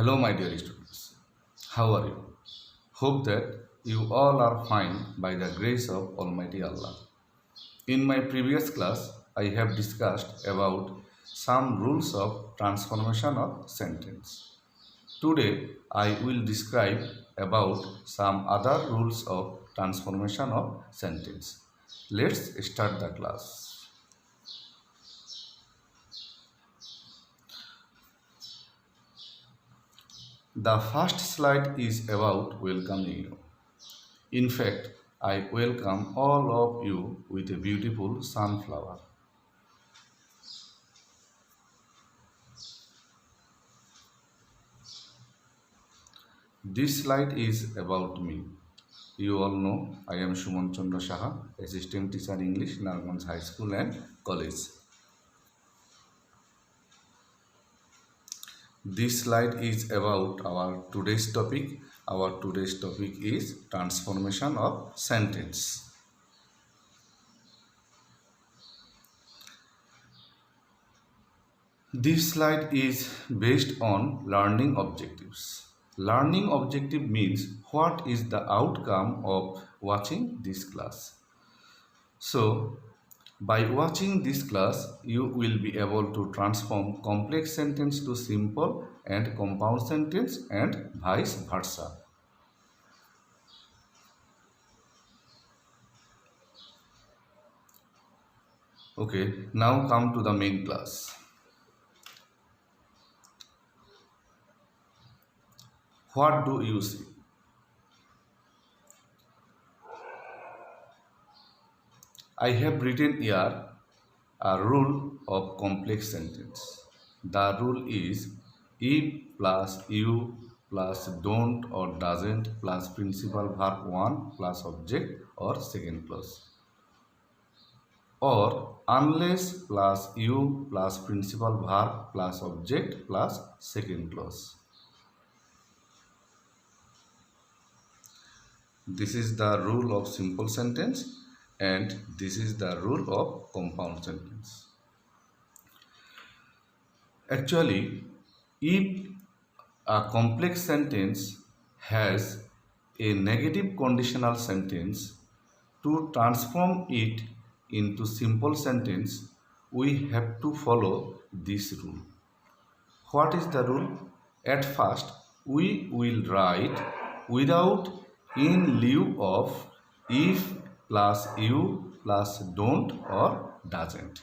Hello, my dear students. How are you? Hope that you all are fine by the grace of Almighty Allah. In my previous class, I have discussed about some rules of transformation of sentence. Today, I will describe about some other rules of transformation of sentence. Let's start the class. The first slide is about welcoming you. In fact, I welcome all of you with a beautiful sunflower. This slide is about me. You all know I am Suman Chandra Saha, Assistant Teacher English, Narganj High School and College. This slide is about our today's topic. Our today's topic is transformation of sentence. This slide is based on learning objectives. Learning objective means what is the outcome of watching this class. So, by watching this class, you will be able to transform complex sentence to simple and compound sentence and vice versa. Okay, now come to the main class. What do you see? I have written here a rule of complex sentence. The rule is if plus you plus don't or doesn't plus principal verb 1 plus object or second clause, or unless plus you plus principal verb plus object plus second clause. This is the rule of simple sentence and this is the rule of compound sentence. Actually, if a complex sentence has a negative conditional sentence, to transform it into simple sentence, we have to follow this rule. What is the rule? At first, we will write without, in lieu of, if plus you plus don't or doesn't.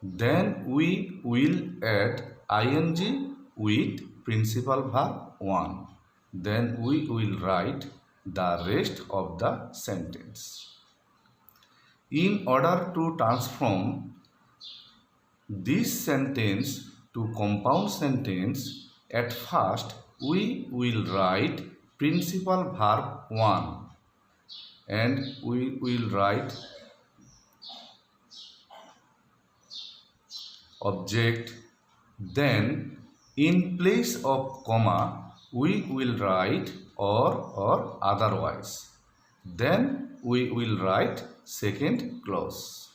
Then we will add ing with principal verb 1. Then we will write the rest of the sentence. In order to transform this sentence to compound sentence, at first we will write principal verb 1 and we will write object, then in place of comma we will write or otherwise, then we will write second clause.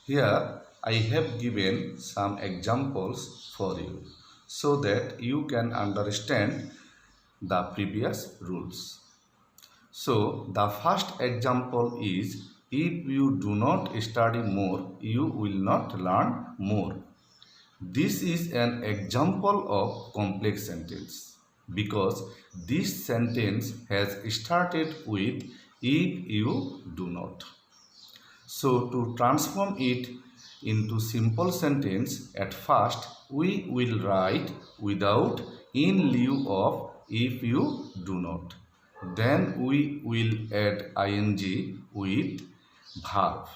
Here I have given some examples for you so that you can understand the previous rules. So the first example is if you do not study more, you will not learn more. This is an example of complex sentence because this sentence has started with if you do not. So to transform it into simple sentence, at first we will write without, in lieu of, if you do not. Then we will add ing with verb.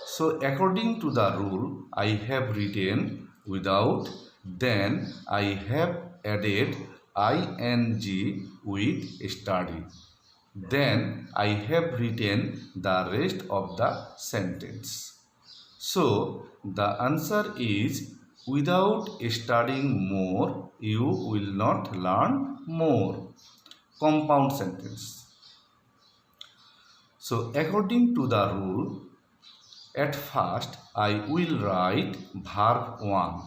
So according to the rule, I have written without, then I have added ing with study. Then I have written the rest of the sentence. So the answer is without studying more, you will not learn more. Compound sentence. So according to the rule, At first, I will write verb 1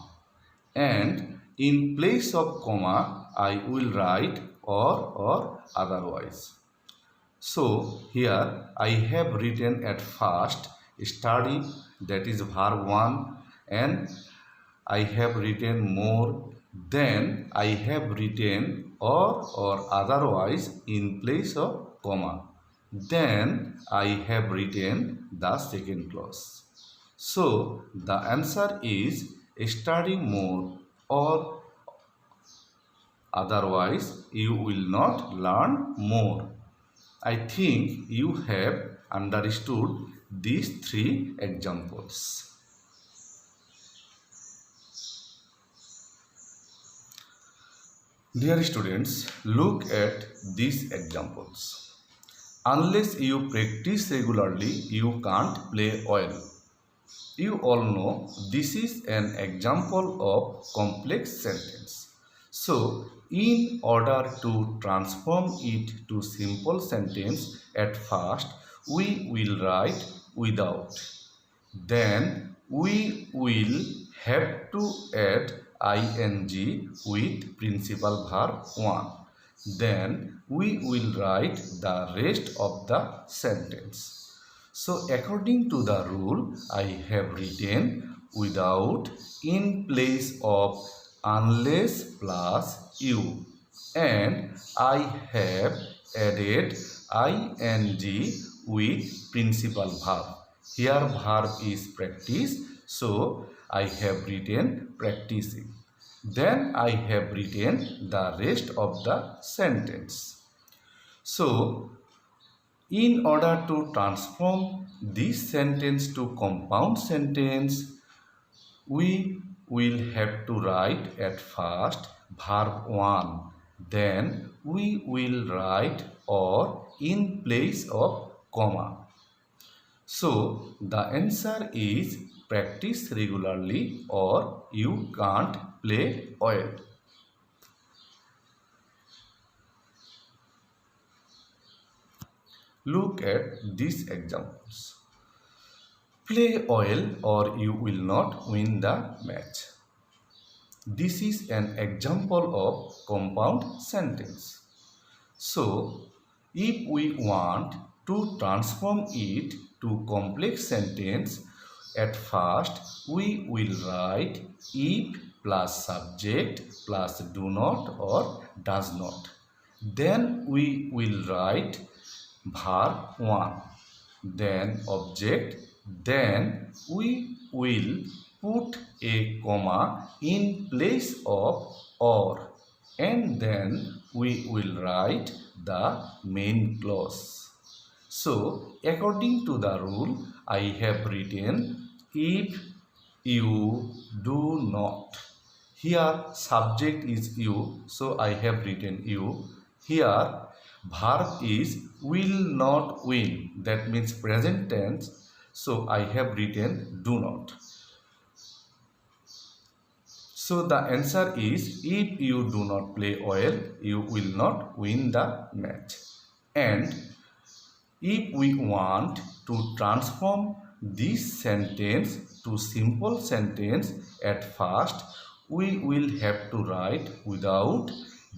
and in place of comma, I will write or otherwise. So here I have written at first study, that is verb 1, and I have written more, then I have written or otherwise in place of comma. Then I have written the second clause. So the answer is study more or otherwise you will not learn more. I think you have understood these three examples. Dear students, look at these examples. Unless you practice regularly, you can't play well. You all know this is an example of complex sentence. So, in order to transform it to simple sentence, at first we will write without. Then we will have to add ing with principal verb 1. Then we will write the rest of the sentence. So according to the rule, I have written without in place of unless plus you, and I have added ing with principal verb. Here verb is practice, so I have written practicing. Then I have written the rest of the sentence. So in order to transform this sentence to compound sentence, we will have to write at first verb 1. Then we will write or in place of comma. So the answer is practice regularly or you can't play well. Look at these examples. Play well or you will not win the match. This is an example of compound sentence. So, if we want to transform it to complex sentence, at first we will write if plus subject plus do not or does not. Then we will write verb 1, then object, then we will put a comma in place of or, and then we will write the main clause. So according to the rule, I have written if you do not. Here subject is you, so I have written you. Here verb is will not win, that means present tense, so I have written do not. So the answer is if you do not play well, you will not win the match. And if we want to transform this sentence to simple sentence, at first we will have to write without,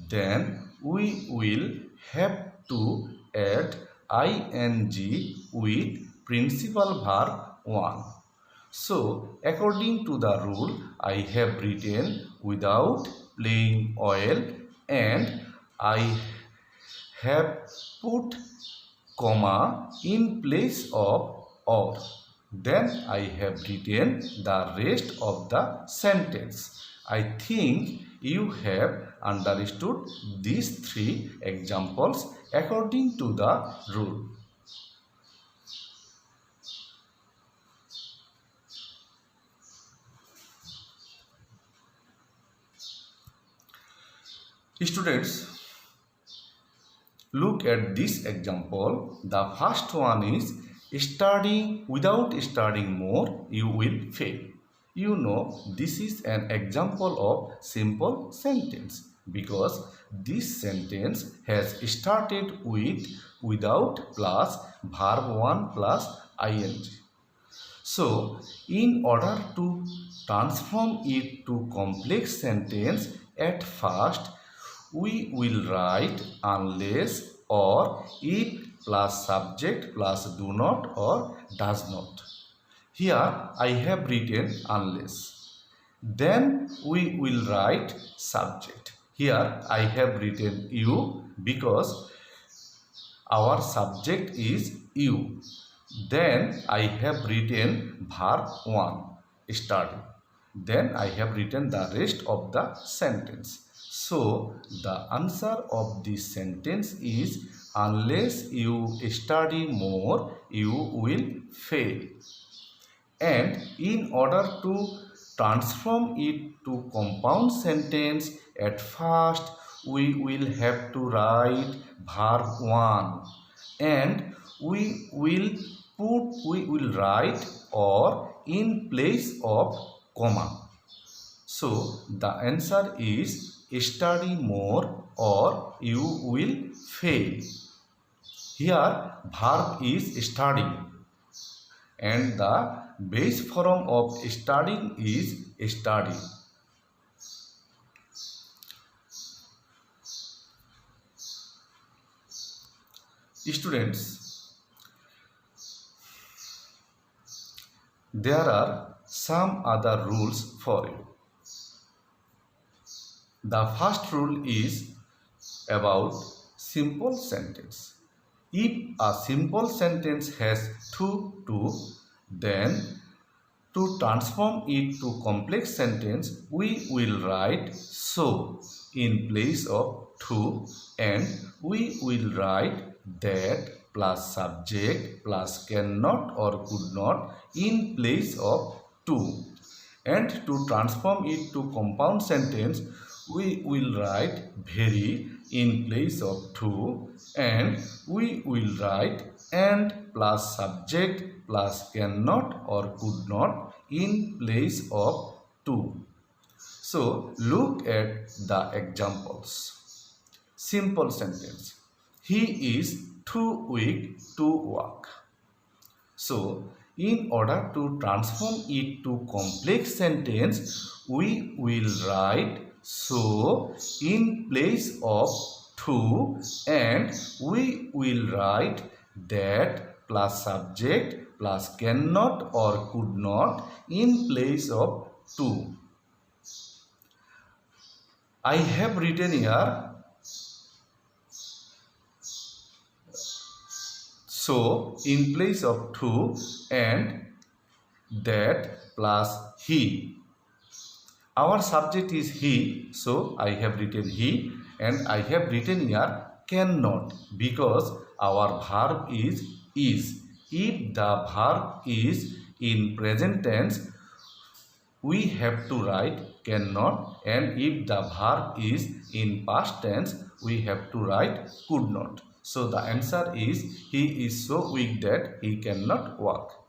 then we will have to add ing with principal verb 1. So according to the rule, I have written without playing well and I have put comma in place of or. Then I have written the rest of the sentence. I think you have understood these three examples according to the rule. Students, look at this example. The first one is studying without studying more, you will fail. You know, this is an example of simple sentence because this sentence has started with without plus verb 1 plus ing. So, in order to transform it to complex sentence, at first we will write unless or if plus subject plus do not or does not. Here I have written unless. Then we will write subject. Here I have written you because our subject is you. Then I have written verb 1 study. Then I have written the rest of the sentence. So the answer of this sentence is unless you study more, you will fail. And in order to transform it to compound sentence, at first we will have to write verb 1 and we will write or in place of comma. So the answer is study more or you will fail. Here verb is study and the base form of studying is study. Students, there are some other rules for you. The first rule is about simple sentence. If a simple sentence has to, then to transform it to complex sentence, we will write so in place of to and we will write that plus subject plus cannot or could not in place of to. And to transform it to compound sentence, we will write very in place of to and we will write and plus subject plus cannot or could not in place of to. So look at the examples. Simple sentence. He is too weak to walk. So in order to transform it to complex sentence, we will write so in place of to and we will write that plus subject plus cannot or could not in place of to. I have written here so in place of to and that plus he. Our subject is he, so I have written he and I have written here cannot because our verb is. If the verb is in present tense, we have to write cannot, and if the verb is in past tense, we have to write could not. So the answer is he is so weak that he cannot walk.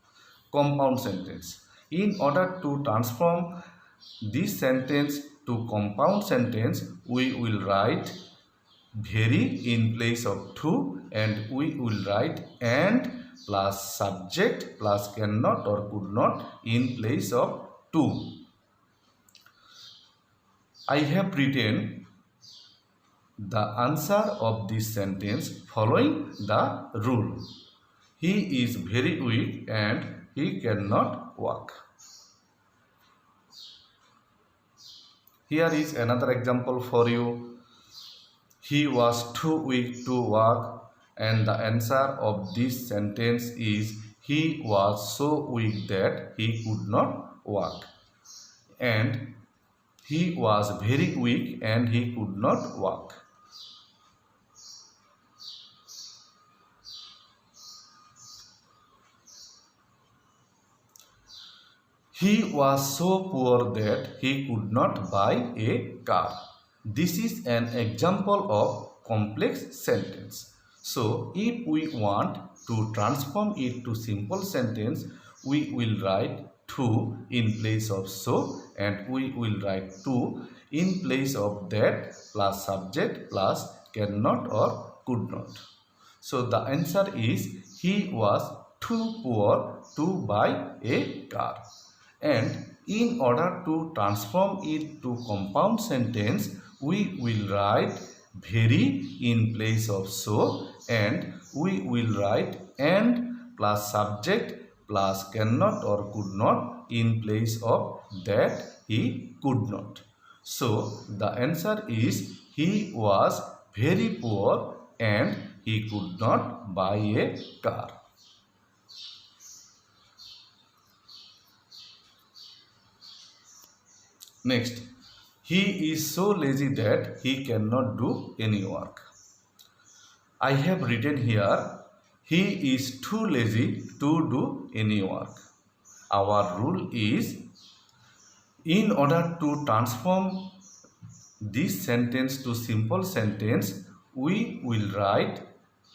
Compound sentence. In order to transform this sentence to compound sentence, we will write very in place of to and we will write and plus subject plus cannot or could not in place of to. I have written the answer of this sentence following the rule. He is very weak and he cannot walk. Here is another example for you. He was too weak to walk, and the answer of this sentence is he was so weak that he could not walk. And he was very weak and he could not walk. He was so poor that he could not buy a car. This is an example of complex sentence. So, if we want to transform it to simple sentence, we will write to in place of so and we will write to in place of that plus subject plus cannot or could not. So, the answer is he was too poor to buy a car. And in order to transform it to compound sentence, we will write very in place of so, and we will write and plus subject plus cannot or could not in place of that he could not. So the answer is he was very poor and he could not buy a car. Next, he is so lazy that he cannot do any work. I have written here, he is too lazy to do any work. Our rule is, in order to transform this sentence to simple sentence, we will write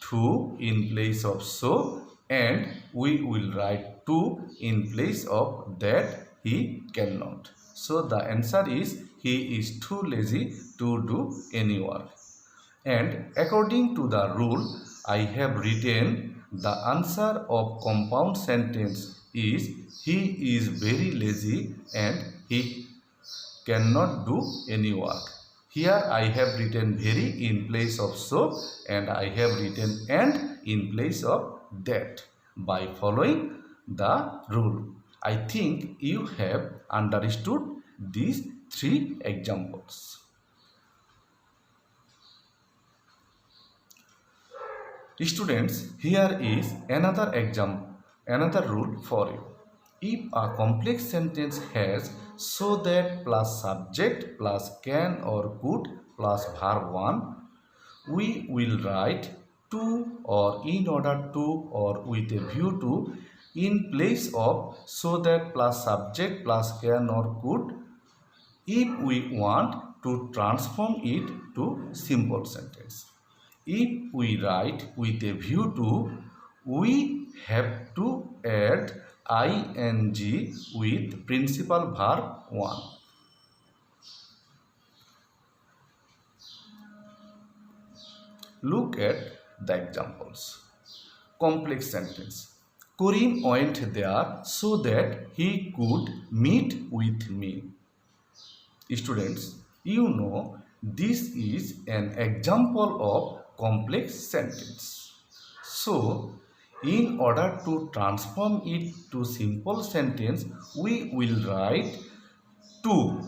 to in place of so, and we will write to in place of that he cannot. So the answer is he is too lazy to do any work. And according to the rule, I have written the answer of compound sentence is he is very lazy and he cannot do any work. Here I have written very in place of so, and I have written and in place of that by following the rule. I think you have understood these three examples. Students, here is another example, another rule for you. If a complex sentence has so that plus subject plus can or could plus verb 1, we will write to or in order to or with a view to in place of so that plus subject plus can or could if we want to transform it to simple sentence. If we write with a view to, we have to add ing with principal verb 1. Look at the examples. Complex sentence. Karim went there so that he could meet with me. Students, you know this is an example of complex sentence. So, in order to transform it to simple sentence, we will write to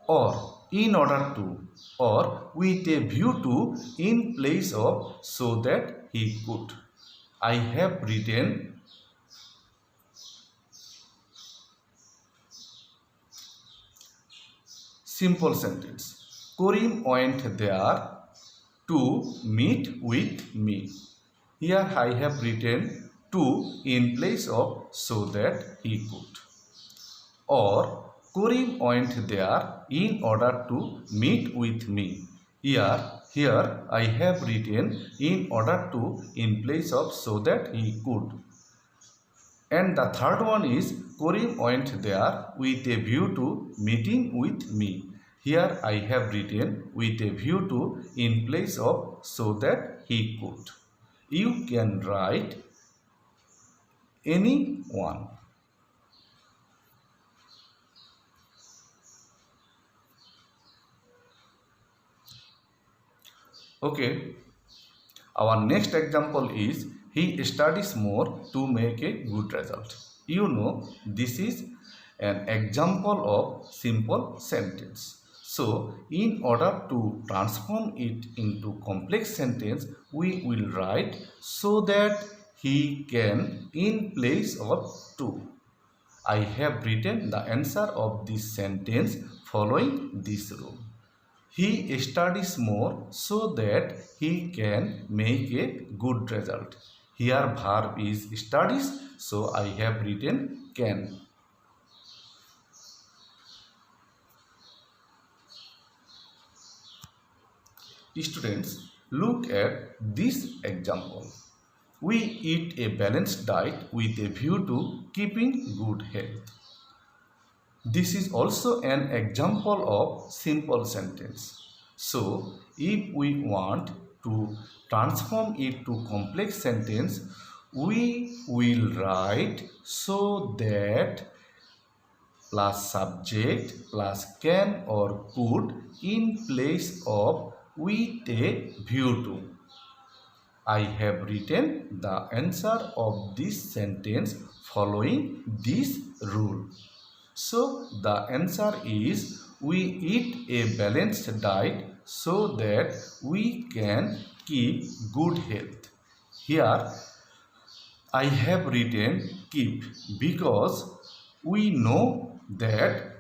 or in order to or with a view to in place of so that he could. I have written simple sentence. Karim went there to meet with me. Here I have written to in place of so that he could. Or Karim went there in order to meet with me. Here I have written in order to in place of so that he could. And the third one is Karim went there with a view to meeting with me. Here I have written with a view to in place of so that he could. You can write any one. Okay, our next example is he studies more to make a good result. You know, this is an example of simple sentence. So, in order to transform it into complex sentence, we will write so that he can in place of to. I have written the answer of this sentence following this rule. He studies more so that he can make a good result. Here verb is studies, so I have written can. Students, look at this example. We eat a balanced diet with a view to keeping good health. This is also an example of simple sentence. So, if we want to transform it to complex sentence, we will write so that plus subject plus can or could in place of with a view to. I have written the answer of this sentence following this rule. So the answer is we eat a balanced diet so that we can keep good health. Here I have written keep because we know that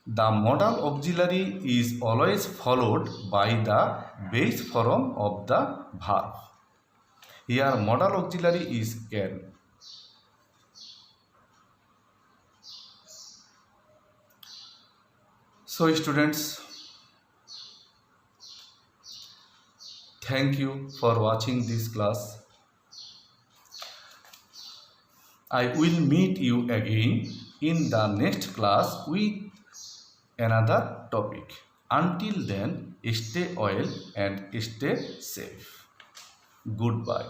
the modal auxiliary is always followed by the base form of the verb. Here modal auxiliary is can. So students, thank you for watching this class. I will meet you again in the next class with another topic. Until then, stay well and stay safe. Goodbye.